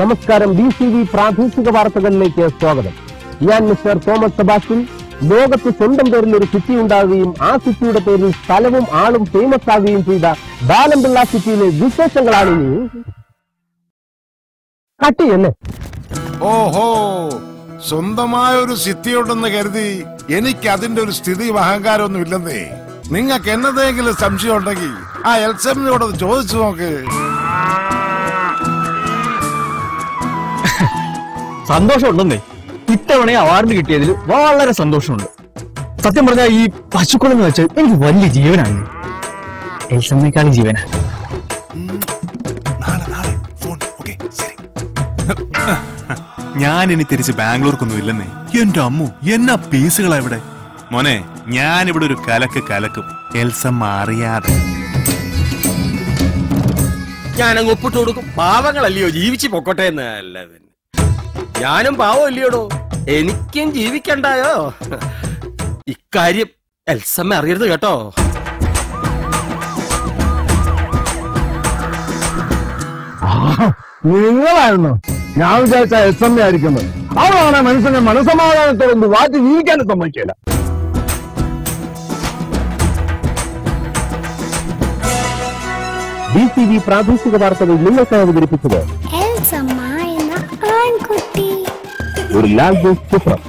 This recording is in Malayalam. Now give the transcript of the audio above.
നമസ്കാരം. BCV പ്രാദേശിക വാർത്തകളിലേക്ക് സ്വാഗതം. ഞാൻ മിസ്റ്റർ തോമസ് സെബാസ്റ്റ്യൻ. ലോകത്ത് സ്വന്തം പേരിൽ ഒരു സിറ്റി ഉണ്ടാവുകയും ആ സിറ്റിയുടെ പേരിൽ സ്ഥലവും ആളും ഫേമസ് ആവുകയും ചെയ്ത ബാലംപിള്ള സിറ്റിയിലെ വിശേഷങ്ങളാണ് ഇനി. കട്ടിയല്ലേ? ഓഹോ, സ്വന്തമായ ഒരു സിറ്റി ഉണ്ടെന്ന് കരുതി എനിക്ക് അതിന്റെ ഒരു സ്ഥിതിയും അഹങ്കാരമൊന്നും ഇല്ലെന്നേ. നിങ്ങൾക്ക് എന്നതെങ്കിലും സംശയം ഉണ്ടെങ്കിൽ ആ എൽസമ്മയോട് ചോദിച്ചു നോക്ക്. സന്തോഷമുണ്ടെന്നേ. ഇത്തവണ അവാർഡ് കിട്ടിയതിൽ വളരെ സന്തോഷമുണ്ട്. സത്യം പറഞ്ഞാൽ ഈ പശുക്കളെന്ന് വെച്ചാൽ എനിക്ക് വലിയ ജീവനാണ്. എൽസമ്മയെക്കാളും ജീവനാ. ഞാൻ ഇനി തിരിച്ച് ബാംഗ്ലൂർക്കൊന്നും ഇല്ലെന്നേ. എന്റെ അമ്മു, എന്നാ പീസുകളാ ഇവിടെ. മോനെ, ഞാനിവിടെ ഒരു കലക്കും. എൽസമ്മ അറിയാതെ ഞാനങ്ങ് ഒപ്പിട്ട് കൊടുക്കും. പാവങ്ങളല്ലയോ, ജീവിച്ചു പൊക്കോട്ടെ എന്നല്ല. ഞാനും പാവം അല്ലയോടോ, എനിക്കും ജീവിക്കണ്ടായോ? ഇക്കാര്യം എൽസമ്മ അറിയരുത് കേട്ടോ. നിങ്ങളായിരുന്നു ഞാൻ വിചാരിച്ച എൽസമ്മ ആയിരിക്കുന്നത്. അതാണ് മനുഷ്യനെ മനസ്സമാധാനത്തോടൊന്ന് വാറ്റി ജീവിക്കാനും സമ്മതിക്കില്ല. BCV പ്രാദേശിക വാർത്തകൾ നിങ്ങൾക്ക് അവതരിപ്പിച്ചത് എൽസമ്മ എന്ന ആൺകുട്ടി. ഒരു ലാംഗ്വേജ് ചിത്രം.